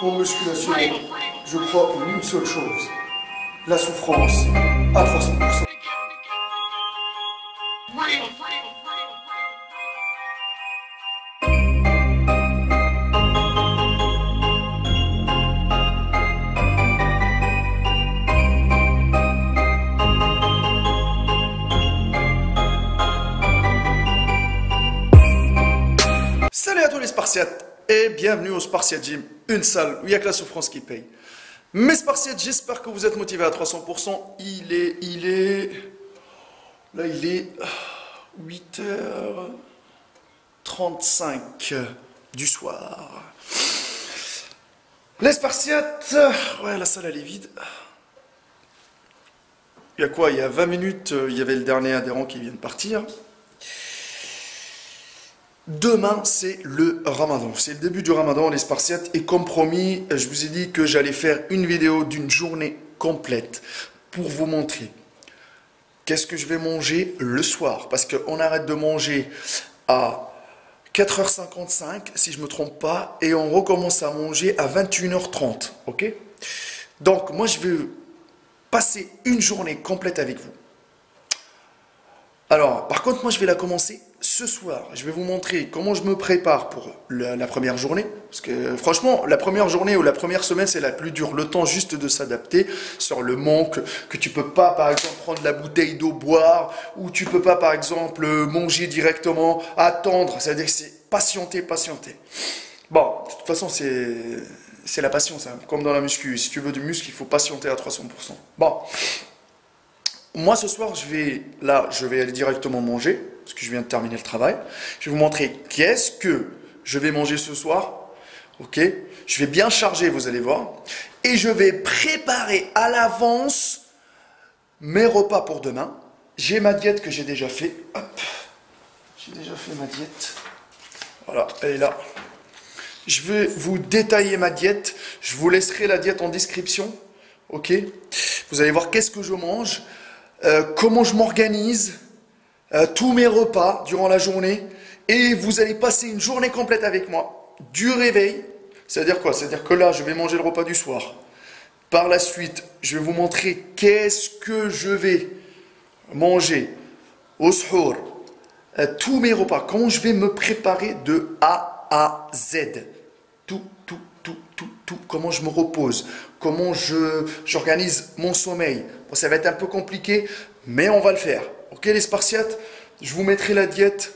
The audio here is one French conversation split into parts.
En musculation, je crois en une seule chose, la souffrance à 300%. Salut à tous les Spartiates et bienvenue au Spartiate Gym, une salle où il n'y a que la souffrance qui paye. Mes Spartiates, j'espère que vous êtes motivés à 300%. Il est 8h35 du soir. Les Spartiates, ouais, la salle elle est vide. Il y a quoi? Il y a 20 minutes, il y avait le dernier adhérent qui vient de partir. Demain, c'est le Ramadan. C'est le début du Ramadan, les Spartiates. Et comme promis, je vous ai dit que j'allais faire une vidéo d'une journée complète pour vous montrer qu'est-ce que je vais manger le soir. Parce qu'on arrête de manger à 4h55, si je ne me trompe pas, et on recommence à manger à 21h30. Ok? Donc, moi, je vais passer une journée complète avec vous. Alors, par contre, moi, je vais la commencer ce soir. Je vais vous montrer comment je me prépare pour la première journée. Parce que, franchement, la première journée ou la première semaine, c'est la plus dure. Le temps juste de s'adapter sur le manque, que tu peux pas, par exemple, prendre la bouteille d'eau, boire, ou tu peux pas, par exemple, manger directement, attendre. C'est-à-dire que c'est patienter. Bon, de toute façon, c'est la patience, hein. Comme dans la muscu. Si tu veux du muscle, il faut patienter à 300%. Bon. Moi, ce soir, je vais aller directement manger, parce que je viens de terminer le travail. Je vais vous montrer qu'est-ce que je vais manger ce soir. Ok? Je vais bien charger, vous allez voir. Et je vais préparer à l'avance mes repas pour demain. J'ai ma diète que j'ai déjà fait. Hop. J'ai déjà fait ma diète. Voilà, elle est là. Je vais vous détailler ma diète. Je vous laisserai la diète en description. Ok? Vous allez voir qu'est-ce que je mange. Comment je m'organise, tous mes repas durant la journée, et vous allez passer une journée complète avec moi, du réveil, c'est-à-dire quoi? C'est-à-dire que là, je vais manger le repas du soir. Par la suite, je vais vous montrer qu'est-ce que je vais manger au suhour, tous mes repas, comment je vais me préparer de A à Z, tout, comment je me repose, comment j'organise mon sommeil. Bon, ça va être un peu compliqué, mais on va le faire. Ok les Spartiates, je vous mettrai la diète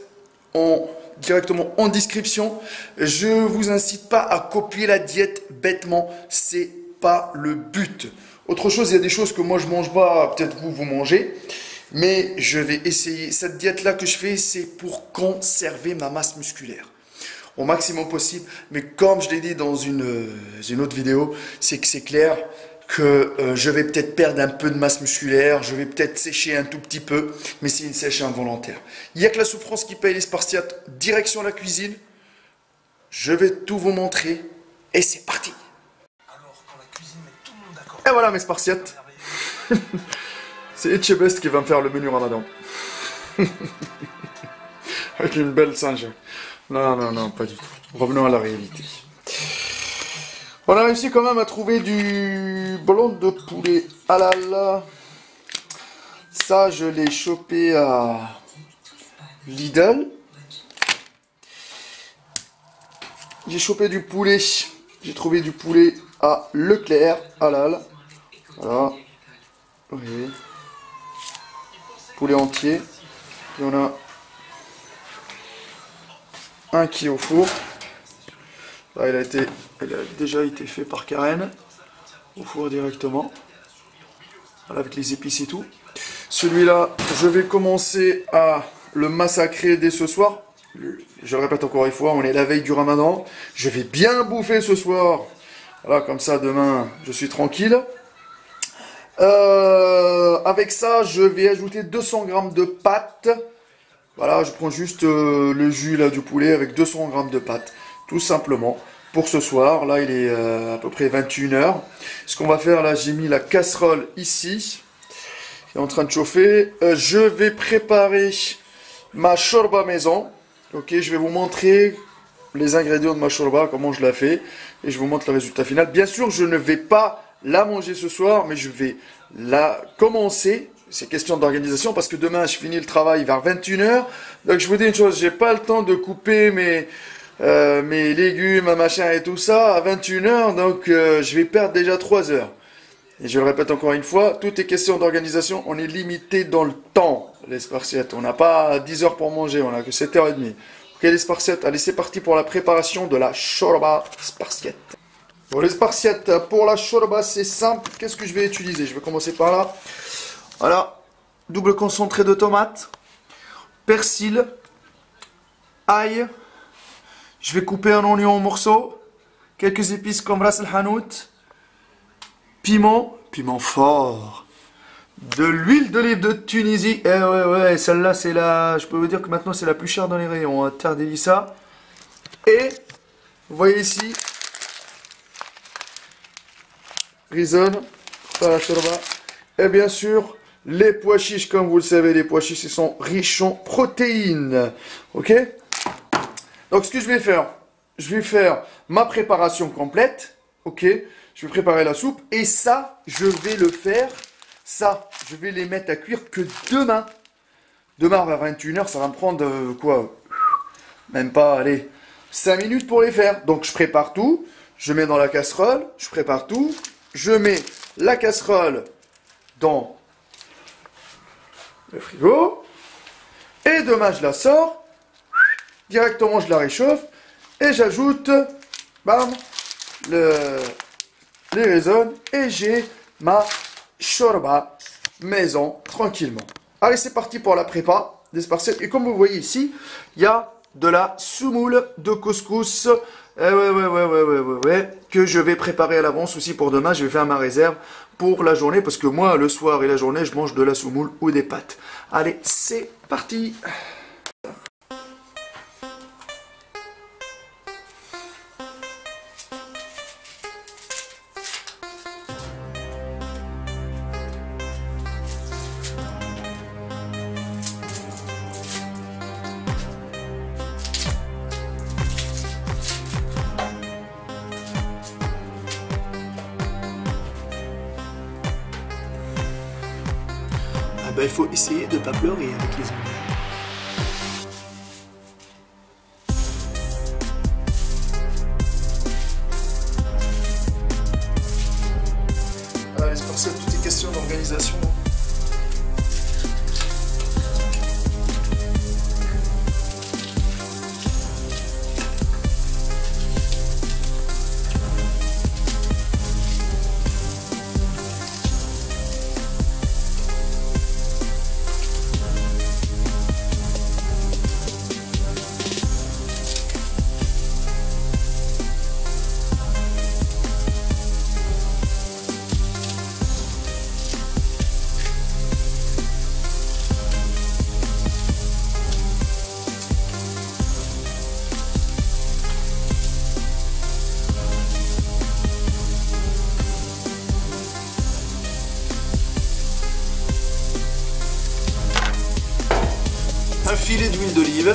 directement en description. Je ne vous incite pas à copier la diète bêtement, c'est pas le but. Autre chose, il y a des choses que moi je mange pas, peut-être vous mangez, mais je vais essayer. Cette diète-là que je fais, c'est pour conserver ma masse musculaire au maximum possible, mais comme je l'ai dit dans une autre vidéo, c'est que c'est clair que je vais peut-être perdre un peu de masse musculaire, je vais peut-être sécher un tout petit peu, mais c'est une sèche involontaire. Il n'y a que la souffrance qui paye les Spartiates. Direction la cuisine, je vais tout vous montrer, et c'est parti. Alors, dans la cuisine, met tout le monde d'accord. Et voilà mes Spartiates. C'est Etchebest qui va me faire le menu Ramadan. Avec une belle singe. Non, pas du tout. Revenons à la réalité. On a réussi quand même à trouver du blanc de poulet halal. Ça, je l'ai chopé à Lidl. J'ai chopé du poulet. J'ai trouvé du poulet à Leclerc halal. Voilà. Oui. Poulet entier. Il y en a un qui est au four. Là, il a déjà été fait par Karen. Au four directement. Voilà, avec les épices et tout. Celui-là, je vais commencer à le massacrer dès ce soir. Je le répète encore une fois, on est la veille du Ramadan. Je vais bien bouffer ce soir. Voilà, comme ça, demain, je suis tranquille. Avec ça, je vais ajouter 200 g de pâtes. Voilà, je prends juste le jus là, du poulet avec 200 g de pâtes, tout simplement, pour ce soir. Là, il est à peu près 21h. Ce qu'on va faire, là, j'ai mis la casserole ici, qui est en train de chauffer. Je vais préparer ma shorba maison. Ok, je vais vous montrer les ingrédients de ma shorba, comment je la fais, et je vous montre le résultat final. Bien sûr, je ne vais pas la manger ce soir, mais je vais la commencer. C'est question d'organisation, parce que demain, je finis le travail vers 21h. Donc, je vous dis une chose, j'ai pas le temps de couper mes légumes, machin et tout ça à 21h, donc je vais perdre déjà 3 heures. Et je le répète encore une fois, tout est question d'organisation, on est limité dans le temps, les Spartiates. On n'a pas 10 heures pour manger, on a que 7h30. Ok les Spartiates, allez c'est parti pour la préparation de la shorba Spartiate. Bon les Spartiates, pour la shorba c'est simple, qu'est-ce que je vais utiliser? Je vais commencer par là. Voilà, double concentré de tomate, persil, ail. Je vais couper un oignon en morceaux, quelques épices comme ras el hanout, piment fort, de l'huile d'olive de Tunisie. Eh ouais, celle-là c'est la, je peux vous dire que maintenant c'est la plus chère dans les rayons, hein. Tardeli-ça. Et, vous voyez ici, risonne, pour la shorba. Et bien sûr, les pois chiches, comme vous le savez, les pois chiches, ils sont riches en protéines. Ok? Donc, ce que je vais faire ma préparation complète. Ok? Je vais préparer la soupe. Et ça, je vais le faire. Ça, je vais les mettre à cuire que demain. Demain, vers 21h, ça va me prendre quoi? Même pas, allez, 5 minutes pour les faire. Donc, je prépare tout. Je mets dans la casserole. Je prépare tout. Je mets la casserole dans le frigo. Et demain, je la sors. Directement, je la réchauffe et j'ajoute, bam, les raisins et j'ai ma shorba maison tranquillement. Allez, c'est parti pour la prépa des Spartiates. Et comme vous voyez ici, il y a de la semoule de couscous. Que je vais préparer à l'avance aussi pour demain. Je vais faire ma réserve pour la journée parce que moi, le soir et la journée, je mange de la semoule ou des pâtes. Allez, c'est parti. Il faut essayer de ne pas pleurer avec les enfants. Les Spartiates, tout est question d'organisation. Un filet d'huile d'olive.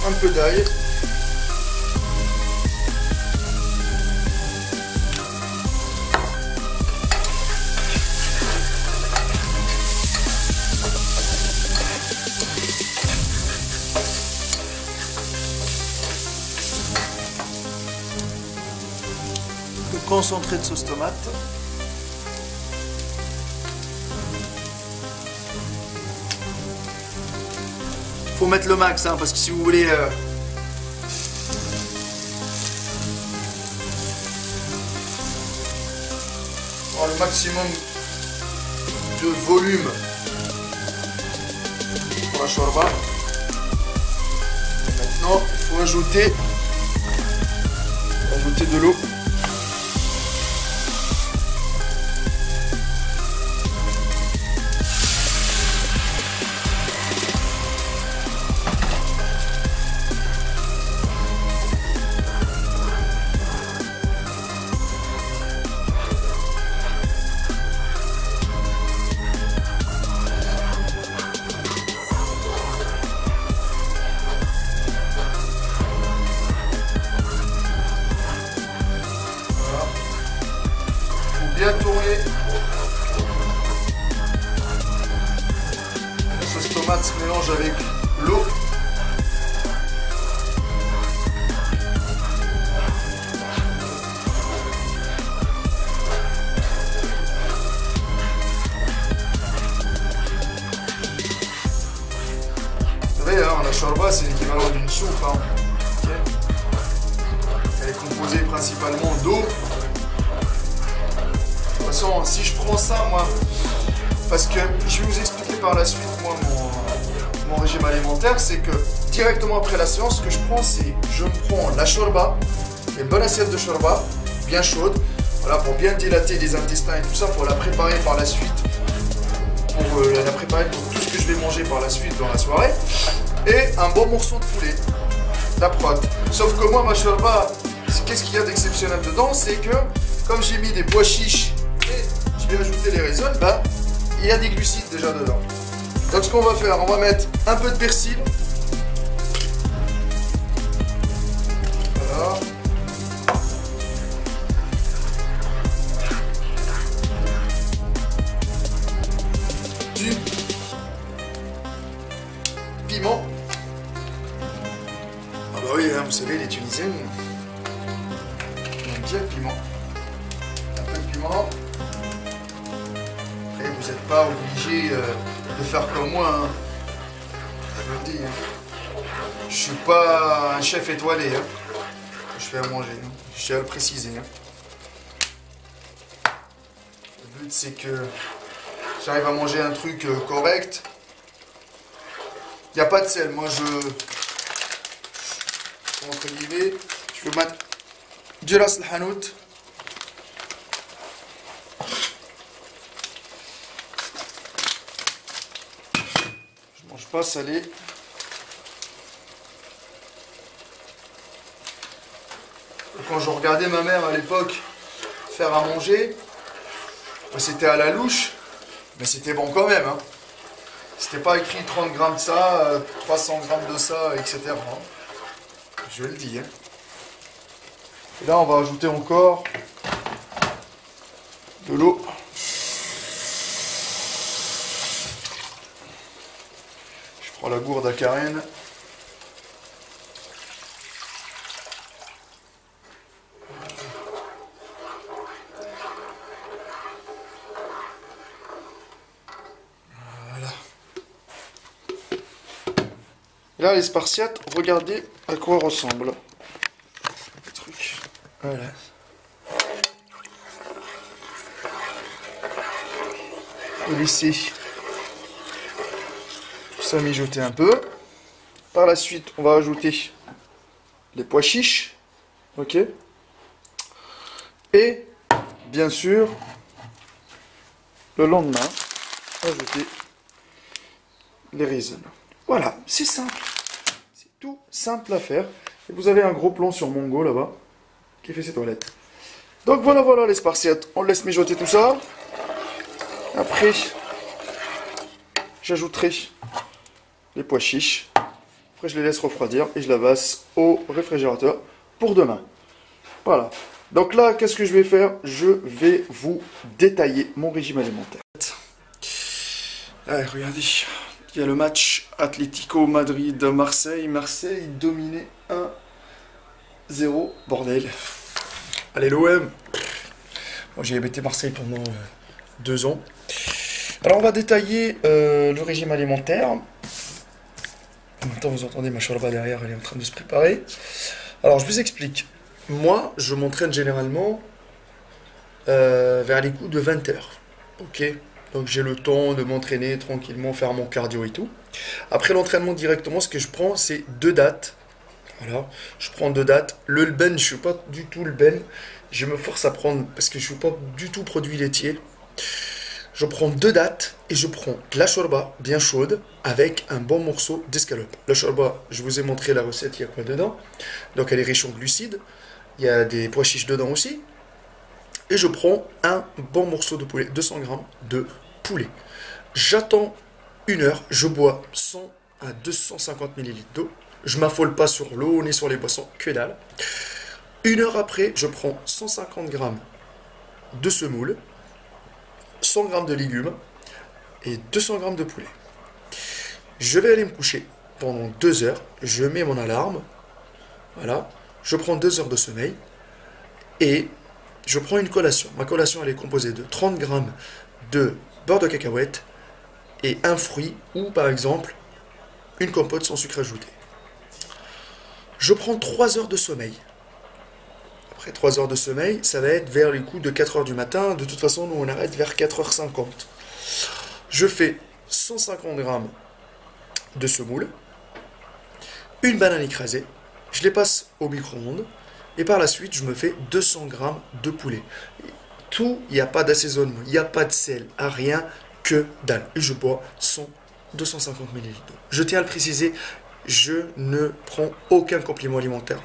Un peu d'ail. Le concentré de sauce tomate. Faut mettre le max, hein, parce que si vous voulez avoir le maximum de volume pour la shorba. Et maintenant, il faut ajouter de l'eau. Bien tourner. La sauce tomate se mélange avec l'eau. Vous savez, hein, la shorba c'est l'équivalent d'une soupe. Hein. Okay. Elle est composée principalement d'eau. De toute façon, si je prends ça, moi, parce que je vais vous expliquer par la suite, moi, mon régime alimentaire, c'est que directement après la séance, ce que je prends, c'est je me prends la shorba, une bonne assiette de shorba, bien chaude, voilà, pour bien dilater les intestins et tout ça, pour la préparer par la suite, pour la préparer pour tout ce que je vais manger par la suite dans la soirée, et un bon morceau de poulet, la prot. Sauf que moi, ma shorba, qu'est-ce qu'il y a d'exceptionnel dedans, c'est que comme j'ai mis des pois chiches, je vais ajouter les raisins, bah, il y a des glucides déjà dedans. Donc ce qu'on va faire, on va mettre un peu de persil. Voilà. Du piment. Ah bah oui, hein, vous savez, les Tunisiens, on aime bien le piment. Un peu de piment. Vous n'êtes pas obligé de faire comme moi, hein. Je vous le dis. Hein. Je suis pas un chef étoilé. Hein. Je fais à manger. Hein. Je tiens à le préciser. Hein. Le but c'est que j'arrive à manger un truc correct. Il n'y a pas de sel. Moi entre guillemets, je vais mettre du ras al hanout. Pas salé. Quand je regardais ma mère à l'époque faire à manger, c'était à la louche, mais c'était bon quand même. Hein. C'était pas écrit 30 grammes de ça, 300 grammes de ça, etc. Hein. Je le dis. Hein. Et là, on va ajouter encore de l'eau. Je prends la gourde à carène. Voilà. Et là, les spartiates, regardez à quoi ressemble le truc. Voilà. Faut laisser ça mijoter un peu. Par la suite, on va ajouter les pois chiches. Ok. Et bien sûr, le lendemain, ajouter les raisins. Voilà, c'est simple. C'est tout simple à faire. Et vous avez un gros plan sur Mongo là-bas qui fait ses toilettes. Donc voilà, voilà les spartiates. On laisse mijoter tout ça. Après, j'ajouterai les pois chiches. Après, je les laisse refroidir et je la passe au réfrigérateur pour demain. Voilà. Donc là, qu'est-ce que je vais faire? Je vais vous détailler mon régime alimentaire. Allez, regardez. Il y a le match Atlético Madrid-Marseille. Marseille dominé 1-0. Bordel. Allez, l'OM. Moi, j'ai hébété Marseille pendant 2 ans. Alors, on va détailler le régime alimentaire. En même temps, vous entendez ma shorba derrière, elle est en train de se préparer. Alors, je vous explique. Moi, je m'entraîne généralement vers les coups de 20 heures. Ok, donc j'ai le temps de m'entraîner tranquillement, faire mon cardio et tout. Après l'entraînement directement, ce que je prends, c'est deux dates. Voilà, je prends deux dates. Le ben, je suis pas du tout le ben. Je me force à prendre parce que je suis pas du tout produit laitier. Je prends deux dates et je prends de la shorba bien chaude avec un bon morceau d'escalope. La shorba, je vous ai montré la recette, il y a quoi dedans. Donc elle est riche en glucides. Il y a des pois chiches dedans aussi. Et je prends un bon morceau de poulet, 200 grammes de poulet. J'attends une heure, je bois 100 à 250 millilitres d'eau. Je m'affole pas sur l'eau ni sur les boissons, que dalle. Une heure après, je prends 150 grammes de semoule, 100 grammes de légumes et 200 grammes de poulet. Je vais aller me coucher pendant 2 heures. Je mets mon alarme. Voilà. Je prends 2 heures de sommeil et je prends une collation. Ma collation, elle est composée de 30 grammes de beurre de cacahuète et un fruit ou par exemple une compote sans sucre ajouté. Je prends 3 heures de sommeil. Après 3 heures de sommeil, ça va être vers les coups de 4 heures du matin. De toute façon, nous on arrête vers 4h50. Je fais 150 grammes de semoule, une banane écrasée, je les passe au micro-ondes et par la suite je me fais 200 grammes de poulet. Tout, il n'y a pas d'assaisonnement, il n'y a pas de sel, à rien que dalle. Et je bois 250 ml d'eau. Je tiens à le préciser, je ne prends aucun complément alimentaire.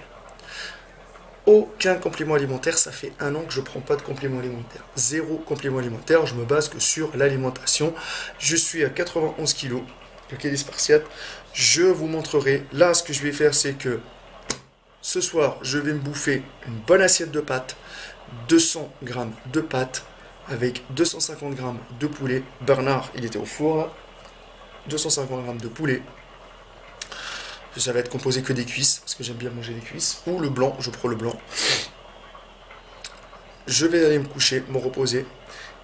Aucun complément alimentaire, ça fait 1 an que je ne prends pas de complément alimentaire. Zéro complément alimentaire, je me base que sur l'alimentation. Je suis à 91 kg, ok les Spartiates. Je vous montrerai, là ce que je vais faire c'est que ce soir je vais me bouffer une bonne assiette de pâtes, 200 grammes de pâtes avec 250 grammes de poulet. Bernard il était au four, 250 grammes de poulet. Ça va être composé que des cuisses, parce que j'aime bien manger les cuisses. Ou le blanc, je prends le blanc. Je vais aller me coucher, me reposer.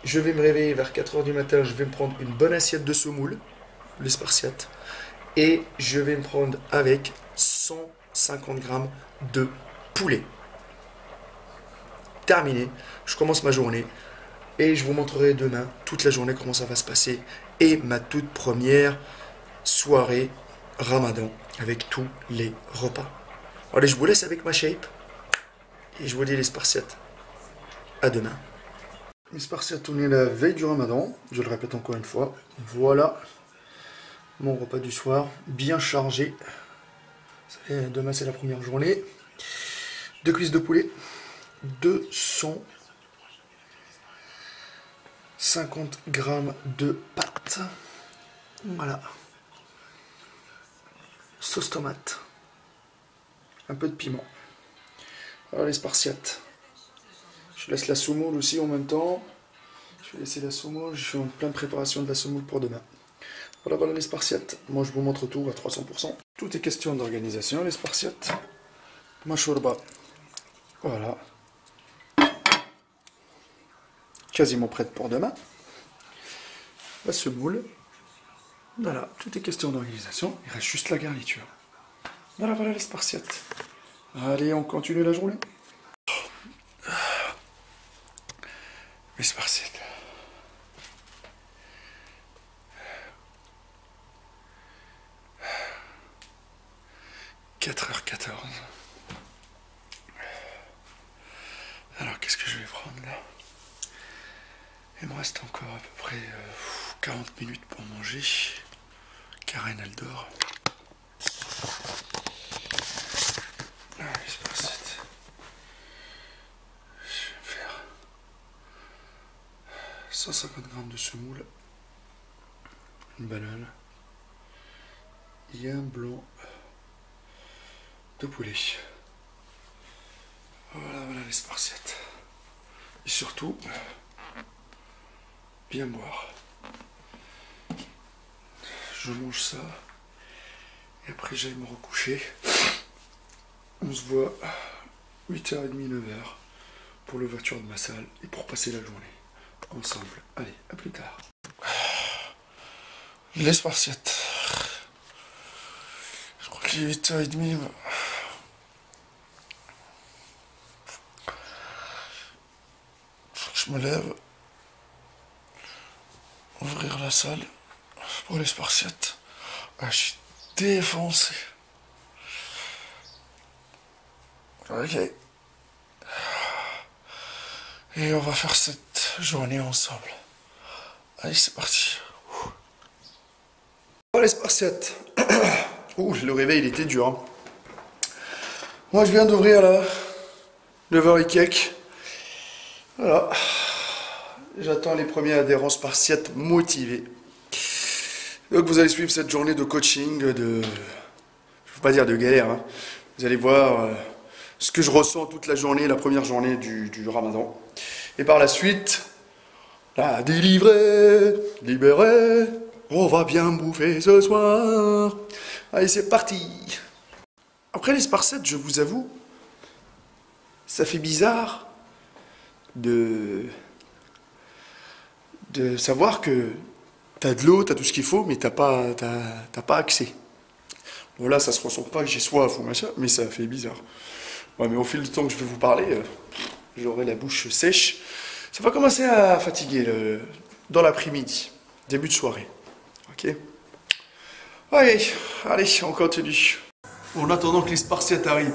Je vais me réveiller vers 4 heures du matin. Je vais me prendre une bonne assiette de semoule, les Spartiates. Et je vais me prendre avec 150 grammes de poulet. Terminé. Je commence ma journée. Et je vous montrerai demain, toute la journée, comment ça va se passer. Et ma toute première soirée Ramadan avec tous les repas. Allez, je vous laisse avec ma shape et je vous dis les Spartiates. À demain. Les Spartiates, on est la veille du Ramadan, je le répète encore une fois. Voilà mon repas du soir, bien chargé. Demain c'est la première journée. 2 cuisses de poulet, 250 grammes de pâtes. Voilà. Sauce tomate, un peu de piment. Voilà les Spartiates. Je laisse la semoule aussi en même temps. Je vais laisser la semoule. Je fais en pleine préparation de la semoule pour demain. Voilà, voilà les Spartiates. Moi je vous montre tout à 300%. Tout est question d'organisation les Spartiates. Ma shorba. Voilà. Quasiment prête pour demain. La semoule. Voilà, tout est question d'organisation. Il reste juste la garniture. Voilà, voilà les Spartiates. Allez, on continue la journée. Les Spartiates. 4h14. Alors, qu'est-ce que je vais prendre là? Il me reste encore à peu près 40 minutes pour manger. Karen, elle dort. Allez, c'est parti. Je vais faire 150 grammes de semoule, une banane et un blanc de poulet. Voilà, voilà les Spartiates. Et surtout, bien boire. Je mange ça. Et après j'aille me recoucher. On se voit 8h30, 9h pour l'ouverture de ma salle et pour passer la journée ensemble. Allez, à plus tard. Les Spartiates. Je crois qu'il est 8h30. Faut que je me lève. Ouvrir la salle pour les Spartiates. Ah, je suis défoncé. Ok. Et on va faire cette journée ensemble. Allez, c'est parti. Oh, les Spartiates. Ouh, le réveil, il était dur. Hein. Moi, je viens d'ouvrir là. 9h et quelques. Voilà. J'attends les premiers adhérents Spartiates motivés. Donc, vous allez suivre cette journée de coaching, je ne veux pas dire de galère. Hein. Vous allez voir ce que je ressens toute la journée, la première journée du Ramadan. Et par la suite, la délivrée, libérée, on va bien bouffer ce soir. Allez, c'est parti. Après les Spartiates, je vous avoue, ça fait bizarre de savoir que t'as de l'eau, t'as tout ce qu'il faut, mais t'as pas accès. Bon là, ça se ressent pas que j'ai soif ou machin, mais ça fait bizarre. Ouais, mais au fil du temps que je vais vous parler, j'aurai la bouche sèche. Ça va commencer à fatiguer dans l'après-midi, début de soirée. Ok. Ouais, allez, on continue. En attendant que les Spartiates arrivent.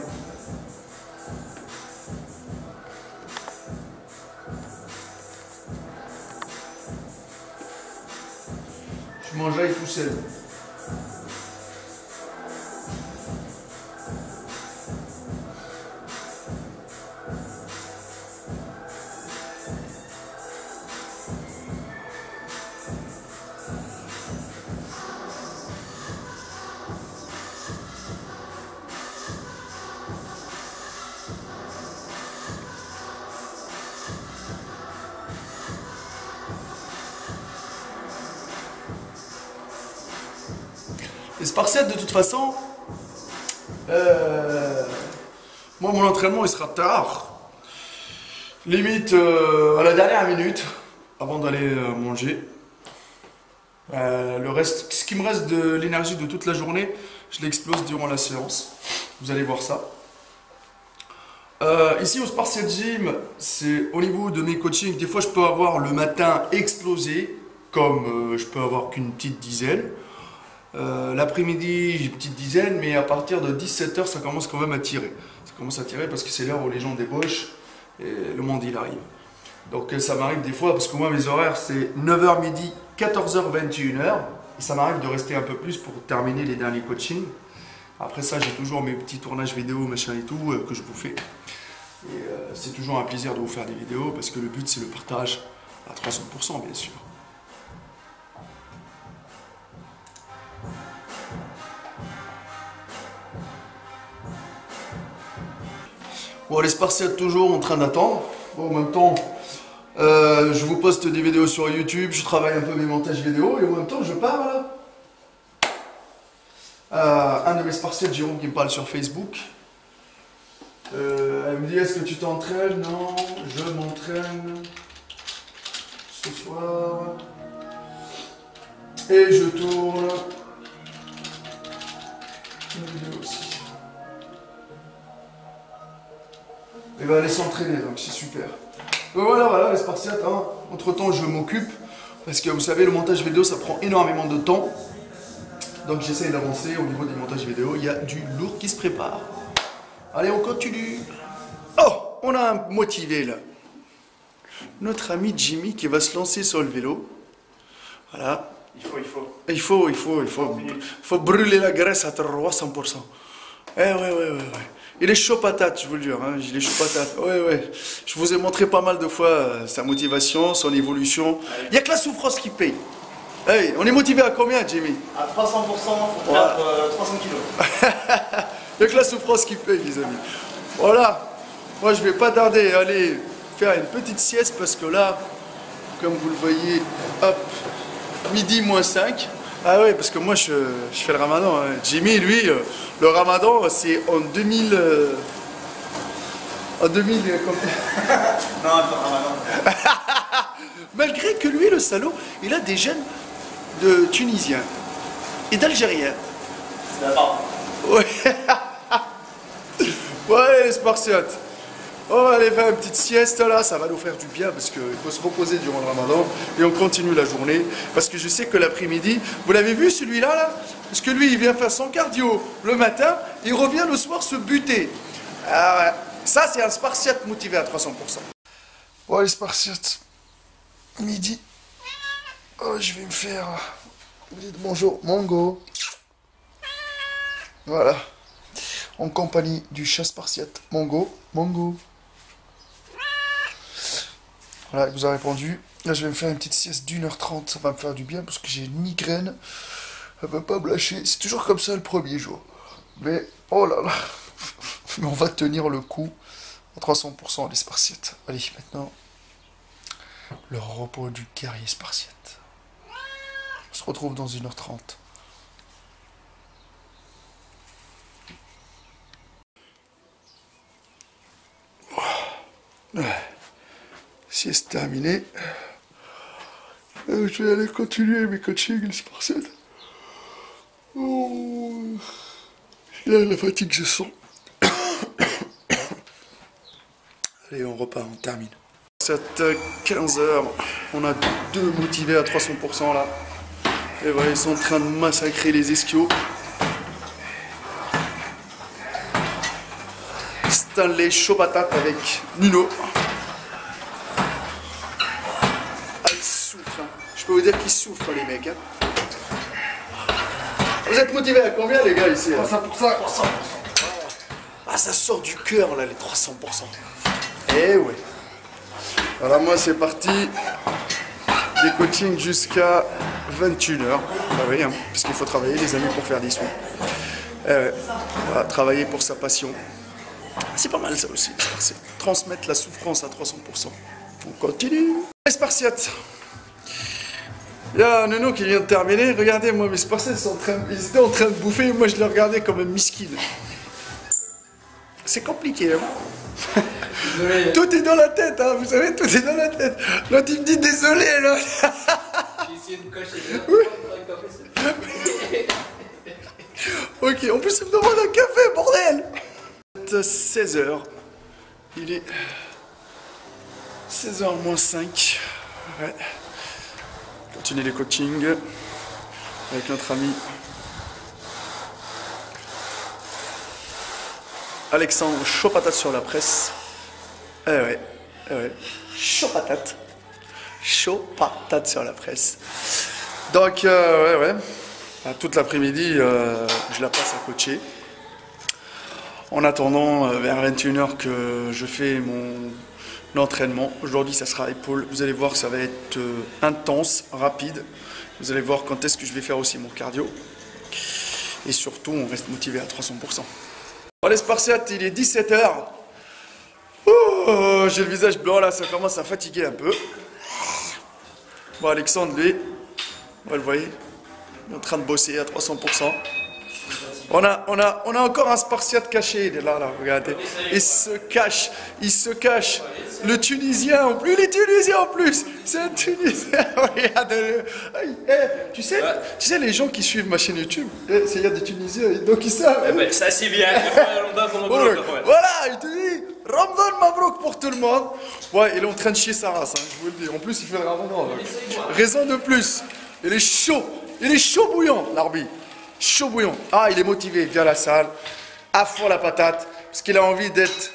Je mangeais tout seul. Les Spartiates, de toute façon, moi, mon entraînement, il sera tard. Limite à la dernière minute, avant d'aller manger. Le reste, ce qui me reste de l'énergie de toute la journée, je l'explose durant la séance. Vous allez voir ça. Ici au Spartiate Gym, c'est au niveau de mes coachings, des fois je peux avoir le matin explosé, comme je peux avoir qu'une petite dizaine. L'après-midi, j'ai une petite dizaine, mais à partir de 17h, ça commence quand même à tirer. Ça commence à tirer parce que c'est l'heure où les gens débauchent et le monde il arrive. Donc ça m'arrive des fois, parce que moi mes horaires c'est 9h midi, 14h, 21h. Et ça m'arrive de rester un peu plus pour terminer les derniers coachings. Après ça, j'ai toujours mes petits tournages vidéo, machin et tout, que je vous fais. Et c'est toujours un plaisir de vous faire des vidéos, parce que le but c'est le partage à 300% bien sûr. Bon, les Spartiates toujours en train d'attendre. Bon, en même temps, je vous poste des vidéos sur YouTube, je travaille un peu mes montages vidéo et en même temps je pars là. Un de mes Spartiates, Jérôme, qui me parle sur Facebook. Elle me dit, est-ce que tu t'entraînes? Non, je m'entraîne ce soir. Et je tourne une vidéo aussi. Elle va aller s'entraîner, donc c'est super. Donc voilà, les Spartiates, hein. Entre temps je m'occupe, parce que vous savez, le montage vidéo ça prend énormément de temps. Donc j'essaye d'avancer au niveau des montages vidéo, il y a du lourd qui se prépare. Allez, on continue. Oh, on a un motivé là. Notre ami Jimmy qui va se lancer sur le vélo. Voilà. Il faut brûler la graisse à 300%. Ouais. Il est chaud patate, je vous le jure. Hein. Il est chaud patate. Ouais. Je vous ai montré pas mal de fois sa motivation, son évolution. Il n'y a que la souffrance qui paye. Hey, on est motivé à combien, Jimmy? À 300%, pour perdre 300 kilos. Il n'y a que la souffrance qui paye, les amis. Voilà. Moi, je vais pas tarder à aller faire une petite sieste parce que là, comme vous le voyez, hop, midi moins 5. Ah ouais, parce que moi je fais le ramadan. Hein. Jimmy, lui, le ramadan, c'est en 2000. En 2000. Non, pas ramadan. Malgré que lui, le salaud, il a des gènes de Tunisiens et d'Algériens. C'est la barbe. Ouais. Ouais, les Spartiates. On va aller faire une petite sieste là, ça va nous faire du bien parce qu'il faut se reposer durant le ramadan et on continue la journée parce que je sais que l'après-midi, vous l'avez vu celui-là là? Parce que lui il vient faire son cardio le matin, il revient le soir se buter. Ah ouais. Ça c'est un spartiate motivé à 300%. Bon les spartiates, midi, oh, je vais me faire, vous dites bonjour, Mongo. Voilà, en compagnie du chat spartiate, Mongo, Mongo. Voilà, il vous a répondu. Là, je vais me faire une petite sieste d'1h30. Ça va me faire du bien parce que j'ai une migraine. Elle va pas me lâcher. C'est toujours comme ça le premier jour. Mais, oh là là. Mais on va tenir le coup à 300% les spartiates. Allez, maintenant, le repos du guerrier spartiate. On se retrouve dans 1h30. Ouais. Sieste terminée. Je vais aller continuer mes coachings, les spartiates. Oh. Là, la fatigue, je sens. Allez, on repart, on termine. C'est 15h. On a deux motivés à 300% là. Et voilà, ils sont en train de massacrer les ischios. Stanley chaud patate avec Nuno. Je peux vous dire qu'ils souffrent les mecs. Hein. Vous êtes motivés à combien les gars ici? 300%. Ah ça sort du cœur là les 300%. Eh ouais. Voilà moi c'est parti. Des coachings jusqu'à 21h. Ah oui, hein, parce qu'il faut travailler les amis pour faire des sous. Eh ouais. Voilà, travailler pour sa passion. C'est pas mal ça aussi. C'est transmettre la souffrance à 300%. On continue. Les spartiates. Il y a Nuno qui vient de terminer. Regardez, moi, mes spartiates, ils étaient en train de bouffer. Moi, je les regardais comme un miskin. C'est compliqué, hein. Désolé. Tout est dans la tête, hein. Vous savez, tout est dans la tête. L'autre, il me dit désolé, là. J'ai essayé de me cacher. Ok, en plus, il me demande un café, bordel. 16h. Il est 16h moins 5. Ouais. Continuer les coachings avec notre ami Alexandre chaud patate sur la presse. Eh ouais, eh ouais. Chaud patate. Chaud patate sur la presse. Donc, ouais. Toute l'après-midi, je la passe à coacher. En attendant, vers 21h que je fais mon entraînement. Aujourd'hui, ça sera épaule. Vous allez voir que ça va être intense, rapide. Vous allez voir quand est-ce que je vais faire aussi mon cardio. Et surtout, on reste motivé à 300%. Bon, les spartiates, il est 17h. Oh, j'ai le visage blanc là, ça commence à fatiguer un peu. Bon, Alexandre, lui, vous le voyez, il est en train de bosser à 300%. On a encore un spartiate caché, il est là, regardez. Il se cache. Le Tunisien en plus, les Tunisiens en plus. C'est un Tunisien, regardez-le. Tu sais, les gens qui suivent ma chaîne YouTube, il y a des Tunisiens, donc ils savent. Eh ben, ça c'est bien. Voilà, il te dit, Ramadan Mabrouk pour tout le monde. Ouais, il est en train de chier sa race, hein, je vous le dis. En plus, il fait le Ramadan. Raison de plus. Il est chaud bouillant, l'arbitre. Chaud bouillant. Ah, il est motivé, il vient à la salle, à fond la patate, parce qu'il a envie d'être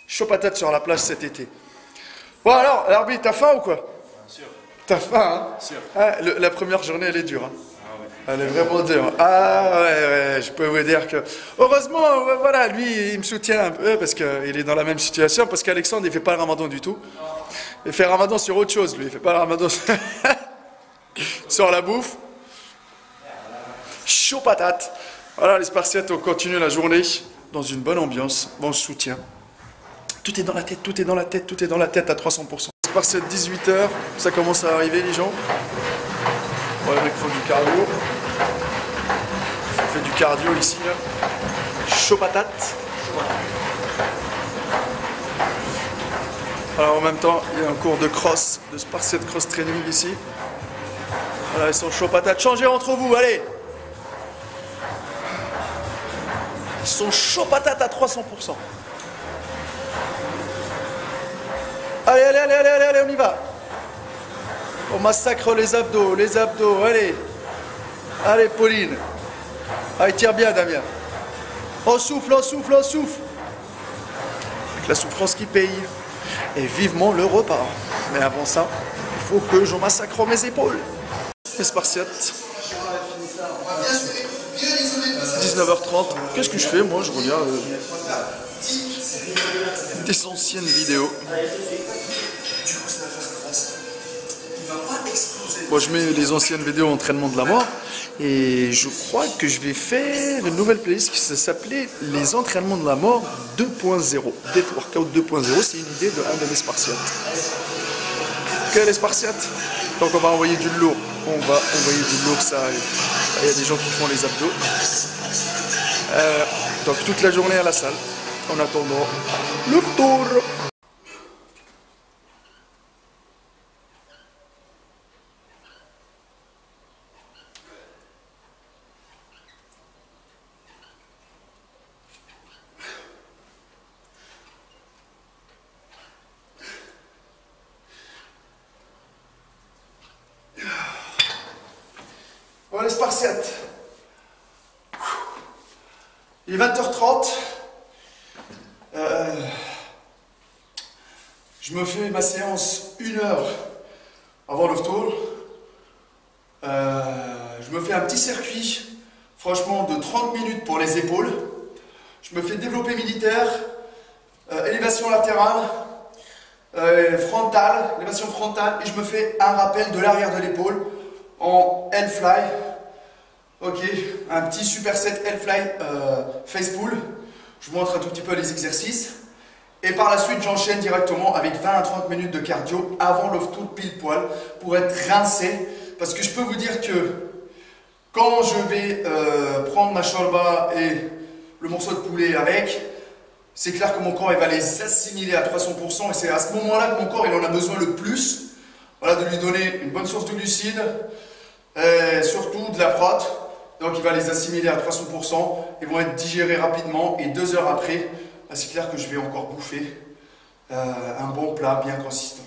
chaud patate sur la plage cet été. Bon alors, l'arbitre, t'as faim ou quoi? Bien sûr. T'as faim, hein? Sûr. Ah, la première journée, elle est dure. Hein? Ah ouais. Elle est vraiment dure. Ah ouais, je peux vous dire que... Heureusement, voilà, lui, il me soutient un peu, parce qu'il est dans la même situation, parce qu'Alexandre, il fait pas le ramadan du tout. Il fait ramadan sur autre chose, lui. Il fait pas le ramadan sur la bouffe. Chaud patate. Voilà, les spartiates, on continue la journée dans une bonne ambiance, bon soutien. Tout est dans la tête, tout est dans la tête, tout est dans la tête à 300%. Spartiate 18h, ça commence à arriver les gens. Voilà, les mecs font du cardio. On fait du cardio ici, là. Chaud patate. Alors en même temps, il y a un cours de cross, de Spartiate cross training ici. Voilà, ils sont chaud patate. Changez entre vous, allez. Ils sont chauds patates à 300%. Allez, allez, allez, allez, allez, allez, on y va. On massacre les abdos, allez. Allez, Pauline. Allez, tire bien, Damien. On souffle, on souffle, on souffle. Avec la souffrance qui paye. Et vivement le repas. Mais avant ça, il faut que je massacre mes épaules. Les Spartiates. 19h30. Qu'est-ce que je fais? Moi, je regarde des anciennes vidéos. Moi, je mets les anciennes vidéos entraînement de la mort. Et je crois que je vais faire une nouvelle playlist qui s'appelait Les entraînements de la mort 2.0. Death Workout 2.0, c'est une idée de un de mes Spartiates. Ok, les Spartiates. Donc on va envoyer du lourd. On va envoyer du lourd, ça. Il y a des gens qui font les abdos. Donc toute la journée à la salle. En attendant le tour. Voilà les Spartiates. Il est 20h30. Je me fais ma séance 1 heure avant le tour. Je me fais un petit circuit, franchement, de 30 minutes pour les épaules. Je me fais développé militaire, élévation latérale, frontale, élévation frontale, et je me fais un rappel de l'arrière de l'épaule en L-fly. Ok, un petit superset L-fly face pull. Je vous montre un tout petit peu les exercices. Et par la suite, j'enchaîne directement avec 20 à 30 minutes de cardio avant l'off-tour pile poil pour être rincé. Parce que je peux vous dire que quand je vais prendre ma shorba et le morceau de poulet avec, c'est clair que mon corps il va les assimiler à 300%. Et c'est à ce moment-là que mon corps il en a besoin le plus. Voilà, de lui donner une bonne source de glucides, et surtout de la prot. Donc il va les assimiler à 300%. Ils vont être digérés rapidement et 2 heures après, c'est clair que je vais encore bouffer un bon plat bien consistant.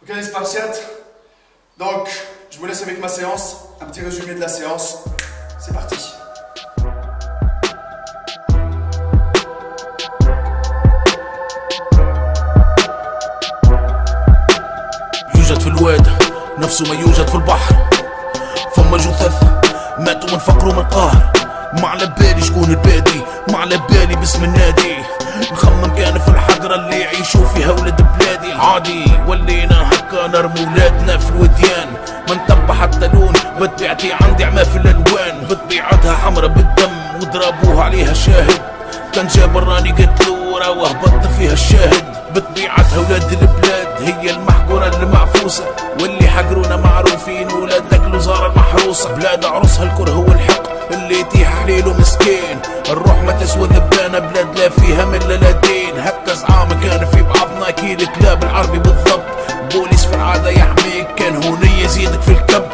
Ok les Spartiates, donc je vous laisse avec ma séance, un petit résumé de la séance, c'est parti. يوجد في الواد نفسه ما يوجد في البحر ثم جثث ماتوا من فقر ومن قهر ما على بالي شكون البادي ما على بالي باسم النادي نخمم كان في الحجرة اللي يعيشوا فيها ولاد بلادي عادي ولينا هكا نرمي ولادنا في الوديان ما نتبع حتى لون بطبيعتي عندي عمى في الالوان بطبيعتها حمرا بالدم وضربوها عليها شاهد كان جاب راني قتلو راه هبط فيها الشاهد بطبيعتها ولاد البلاد هي المحقورة المعفوسة واللي حقرونا معروفين ولاد تاكلوا زارة المحروسة بلاد عروسها الكره والحق اللي يتيح حليله مسكين الروح ما تسوى ذبانة بلاد لا فيها ملة لا دين هكا زعامة كان في بعضنا كي الكلاب العربي بالضبط بوليس في العادة يحميك كان هوني يزيدك في الكب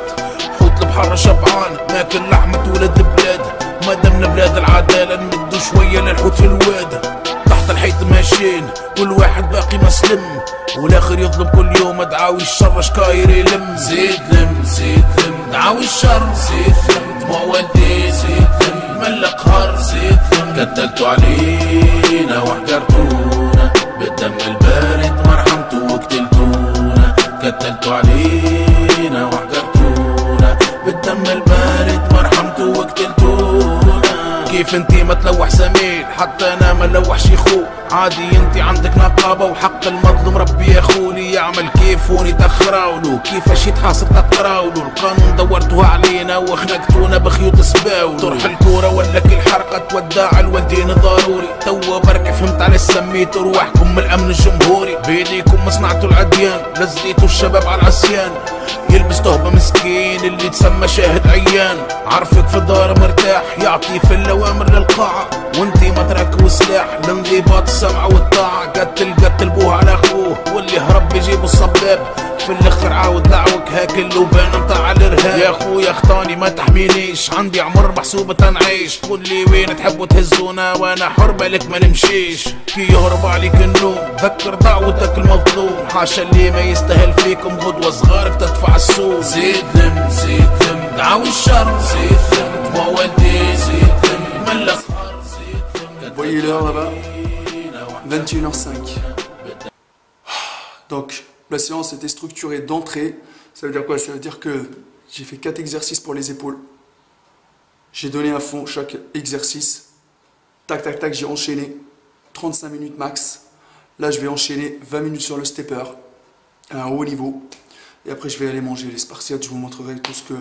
حوت البحر شبعان ماكل لحمة ولاد بلاد ما دمنا بلاد العدالة نمدو شوية للحوت في الواد تحت الحيط ماشيين كل واحد باقي مسلم والاخر يظلم كل يوم ادعاوي الشر شكاير يلم زيد لم زيد لم دعاوي الشر زيد لم دموع ودي زيد لم من القهر زيد لم قتلتوا علينا وحقرتونا بالدم البارد ما رحمتوا وقتلتونا قتلتوا علينا وحقرتونا بالدم البارد ما رحمتوا وقتلتونا كيف انتي ما تلوح زميل حتى انا ما نلوحش اخو عادي انتي عندك نقابة وحق المظلوم ربي ياخولي يعمل كيف هوني تخراولو كيفاش يتحاصر تقراولو القانون دورتوها علينا وخنقتونا بخيوط سباولو طرح الكورة ولا كل حرقة تودع الوالدين ضروري توا برك فهمت على سميتو رواحكم من الامن الجمهوري بيديكم صنعتوا العديان لزيتوا الشباب على العصيان يلبس تهبة مسكين اللي تسمى شاهد عيان عارفك في الدار مرتاح يعطي في الاوامر للقاعة وانتي ما تراك وسلاح الانضباط السمع والطاعة قتل بوه على اخوه واللي هرب يجيبوا الصباب في الاخر عاود لعوك هاكل وبان مطاع الارهاب يا اخويا اخطاني ما تحمينيش عندي عمر محسوبة تنعيش تقول لي وين تحبوا تهزونا وانا حر بالك ما نمشيش كي يهرب عليك النوم ذكر دعوتك المظلوم حاشا اللي ما يستاهل فيكم غدوة صغارك تدفع السوق زيد لم دعاوي الشر زيد لم مودي زيد لم من الاسهر زيد لم. Voyez l'heure là-bas, 21h05. Donc, la séance était structurée d'entrée. Ça veut dire quoi? Ça veut dire que j'ai fait 4 exercices pour les épaules. J'ai donné à fond chaque exercice. Tac, tac, tac, j'ai enchaîné. 35 minutes max. Là, je vais enchaîner 20 minutes sur le stepper à un haut niveau. Et après, je vais aller manger les spartiates. Je vous montrerai tout ce que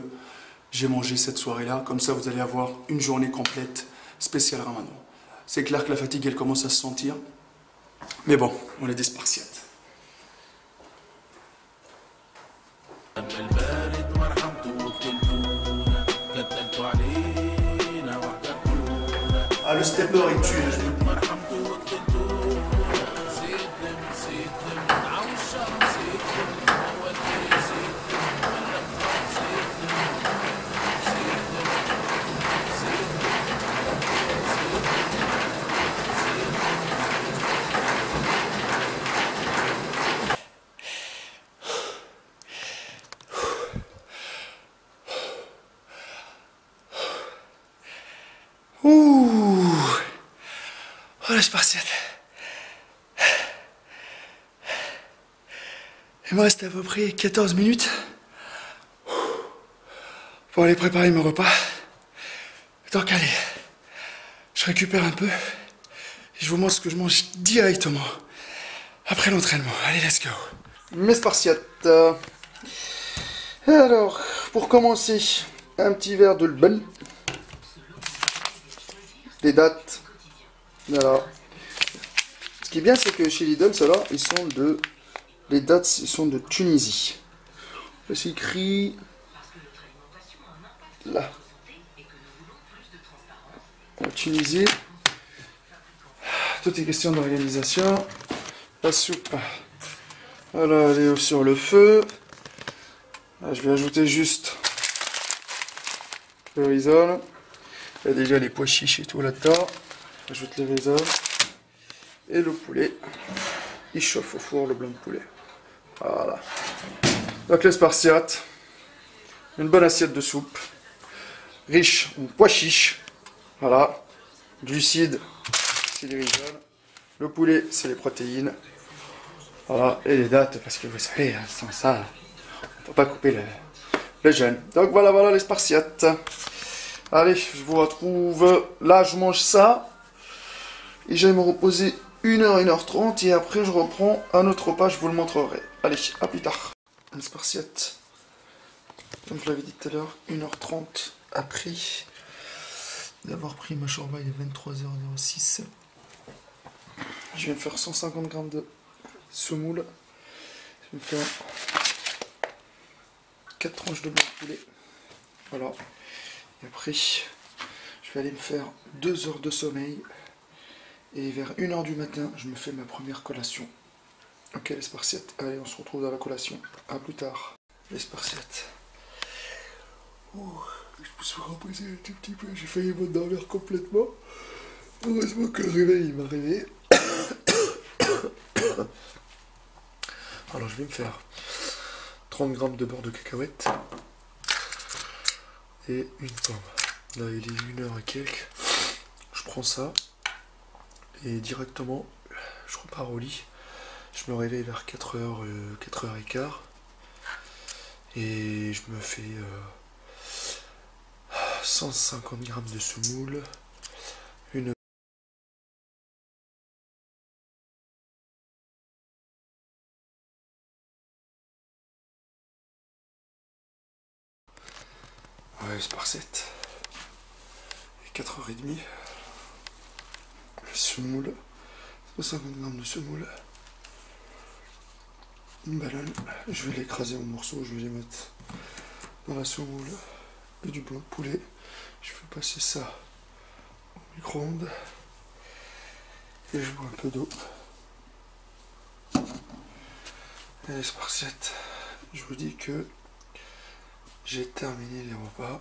j'ai mangé cette soirée-là. Comme ça, vous allez avoir une journée complète spéciale Ramadan. C'est clair que la fatigue, elle commence à se sentir. Mais bon, on est des spartiates. Ah, le stepper, il tue. Ouh, oh la spartiate. Il me reste à peu près 14 minutes pour aller préparer mon repas. Donc allez, je récupère un peu et je vous montre ce que je mange directement après l'entraînement. Allez, let's go. Mes spartiates. Alors, pour commencer, un petit verre de l'ban. Des dates. Voilà. Ce qui est bien, c'est que chez Lidl, ceux-là, ils sont de... Les dates, ils sont de Tunisie. C'est écrit... Là. En Tunisie. Tout est question d'organisation. La soupe. Voilà, elle est sur le feu. Là, je vais ajouter juste le risole. Il y a déjà les pois chiches et tout là-dedans. J'ajoute les raisins. Et le poulet. Il chauffe au four, le blanc de poulet. Voilà. Donc les spartiates. Une bonne assiette de soupe. Riche en pois chiches. Voilà. Glucides, c'est les risoles. Le poulet, c'est les protéines. Voilà. Et les dattes, parce que vous savez, sans ça, on ne peut pas couper le jeûne. Donc voilà les spartiates. Allez, je vous retrouve. Là, je mange ça. Et je vais me reposer 1h, 1h30. Et après, je reprends un autre repas. Je vous le montrerai. Allez, à plus tard. Un spartiate. Comme je l'avais dit tout à l'heure, 1h30 après d'avoir pris ma shorba, il est 23h06. Je vais me faire 150 g de semoule. Je vais me faire 4 tranches de blanc de poulet. Voilà. Et après, je vais aller me faire 2 heures de sommeil. Et vers 1h du matin, je me fais ma première collation. Ok les spartiates, allez on se retrouve dans la collation. A plus tard. Les spartiates. Oh, je me suis reposé un tout petit peu, j'ai failli m'endormir complètement. Heureusement que le réveil il m'a réveillé. Alors je vais me faire 30 g de beurre de cacahuète. Et une pomme. Là il est 1h et quelques. Je prends ça. Et directement, je repars au lit. Je me réveille vers 4h, 4h15. Et je me fais 150 g de semoule. Une ouais, c'est par 7. Et 4h30. Le semoule. 150 g de semoule. Une banane. Je vais l'écraser en morceaux. Je vais les mettre dans la semoule. Et du blanc de poulet. Je vais passer ça au micro-ondes. Et je bois un peu d'eau. Allez Spartiate, je vous dis que j'ai terminé les repas.